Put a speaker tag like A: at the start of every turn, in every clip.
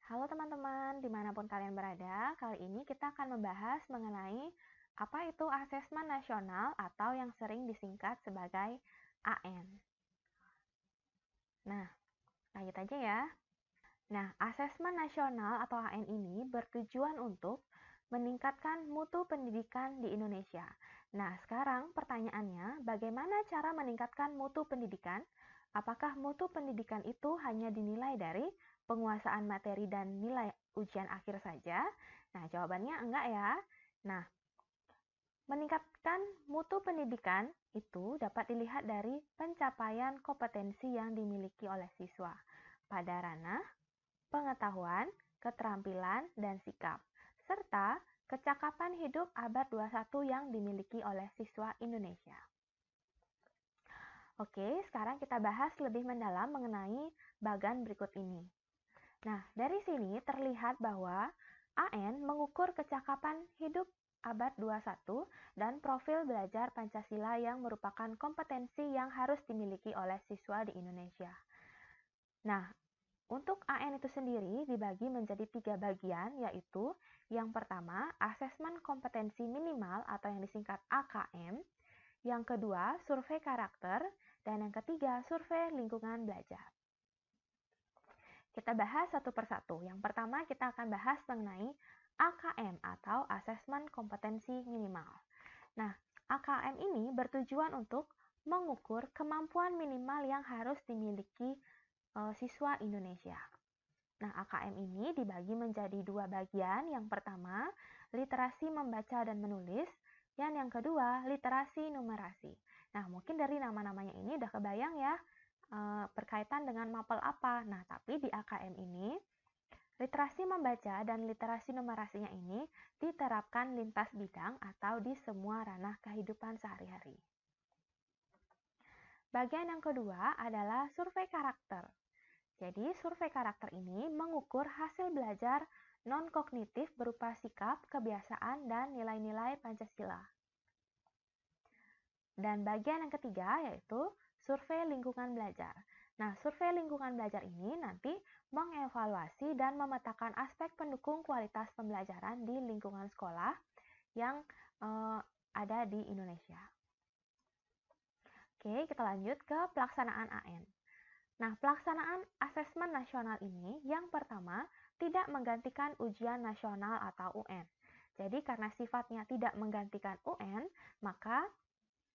A: Halo teman-teman, dimanapun kalian berada, kali ini kita akan membahas mengenai apa itu asesmen nasional atau yang sering disingkat sebagai AN. Nah, lanjut aja ya. Nah, asesmen nasional atau AN ini bertujuan untuk meningkatkan mutu pendidikan di Indonesia. Nah, sekarang pertanyaannya, bagaimana cara meningkatkan mutu pendidikan? Apakah mutu pendidikan itu hanya dinilai dari penguasaan materi dan nilai ujian akhir saja? Nah, jawabannya enggak ya. Nah, meningkatkan mutu pendidikan itu dapat dilihat dari pencapaian kompetensi yang dimiliki oleh siswa pada ranah pengetahuan, keterampilan, dan sikap, serta kecakapan hidup abad 21 yang dimiliki oleh siswa Indonesia. Oke, sekarang kita bahas lebih mendalam mengenai bagan berikut ini. Nah, dari sini terlihat bahwa AN mengukur kecakapan hidup abad 21 dan profil belajar Pancasila yang merupakan kompetensi yang harus dimiliki oleh siswa di Indonesia. Nah, untuk AN itu sendiri dibagi menjadi 3 bagian, yaitu yang pertama, asesmen kompetensi minimal atau yang disingkat AKM, yang kedua, survei karakter, dan yang ketiga, survei lingkungan belajar. Kita bahas satu persatu. Yang pertama, kita akan bahas mengenai AKM atau asesmen kompetensi minimal. Nah, AKM ini bertujuan untuk mengukur kemampuan minimal yang harus dimiliki siswa Indonesia. Nah, AKM ini dibagi menjadi 2 bagian. Yang pertama, literasi membaca dan menulis, dan yang kedua, literasi numerasi. Nah, mungkin dari nama-namanya ini udah kebayang ya, berkaitan dengan mapel apa. Nah, tapi di AKM ini, literasi membaca dan literasi numerasinya ini diterapkan lintas bidang atau di semua ranah kehidupan sehari-hari. Bagian yang kedua adalah survei karakter. Jadi, survei karakter ini mengukur hasil belajar non-kognitif berupa sikap, kebiasaan, dan nilai-nilai Pancasila. Dan bagian yang ketiga yaitu survei lingkungan belajar. Nah, survei lingkungan belajar ini nanti mengevaluasi dan memetakan aspek pendukung kualitas pembelajaran di lingkungan sekolah yang ada di Indonesia. Oke, kita lanjut ke pelaksanaan AN. Nah, pelaksanaan asesmen nasional ini yang pertama tidak menggantikan ujian nasional atau UN. Jadi karena sifatnya tidak menggantikan UN, maka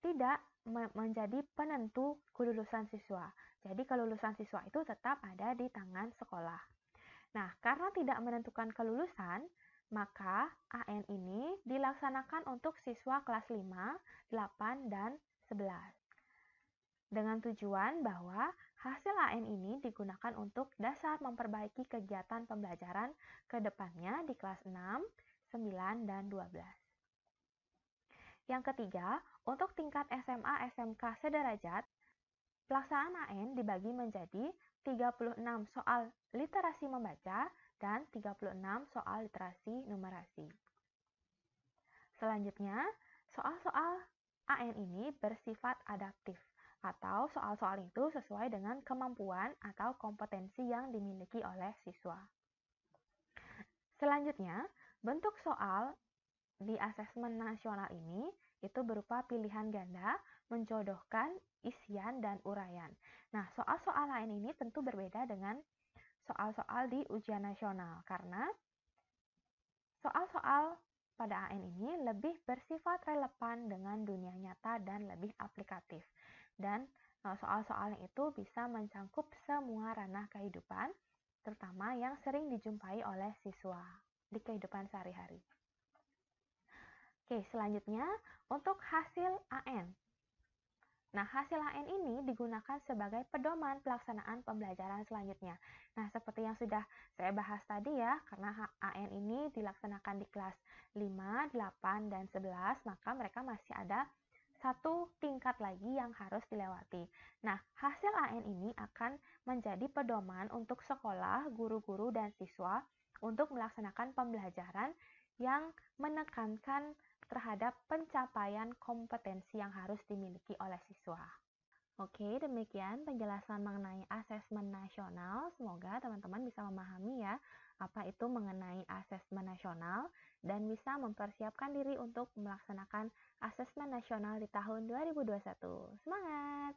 A: tidak menjadi penentu kelulusan siswa. Jadi kelulusan siswa itu tetap ada di tangan sekolah. Nah, karena tidak menentukan kelulusan, maka AN ini dilaksanakan untuk siswa kelas 5, 8, dan 11. Dengan tujuan bahwa hasil AN ini digunakan untuk dasar memperbaiki kegiatan pembelajaran ke depannya di kelas 6, 9, dan 12. Yang ketiga, untuk tingkat SMA SMK sederajat, pelaksanaan AN dibagi menjadi 36 soal literasi membaca dan 36 soal literasi numerasi. Selanjutnya, soal-soal AN ini bersifat adaptif atau soal-soal itu sesuai dengan kemampuan atau kompetensi yang dimiliki oleh siswa. Selanjutnya, bentuk soal di asesmen nasional ini itu berupa pilihan ganda, menjodohkan, isian, dan uraian. Nah, soal-soal lain ini tentu berbeda dengan soal-soal di ujian nasional karena soal-soal pada AN ini lebih bersifat relevan dengan dunia nyata dan lebih aplikatif. Dan soal-soal itu bisa mencangkup semua ranah kehidupan, terutama yang sering dijumpai oleh siswa di kehidupan sehari-hari. Oke, selanjutnya untuk hasil AN. Nah, hasil AN ini digunakan sebagai pedoman pelaksanaan pembelajaran selanjutnya. Nah, seperti yang sudah saya bahas tadi ya, karena AN ini dilaksanakan di kelas 5, 8, dan 11, maka mereka masih ada satu tingkat lagi yang harus dilewati. Nah, hasil AN ini akan menjadi pedoman untuk sekolah, guru-guru, dan siswa untuk melaksanakan pembelajaran yang menekankan terhadap pencapaian kompetensi yang harus dimiliki oleh siswa. Oke, demikian penjelasan mengenai asesmen nasional. Semoga teman-teman bisa memahami ya apa itu mengenai asesmen nasional dan bisa mempersiapkan diri untuk melaksanakan asesmen nasional di tahun 2021. Semangat!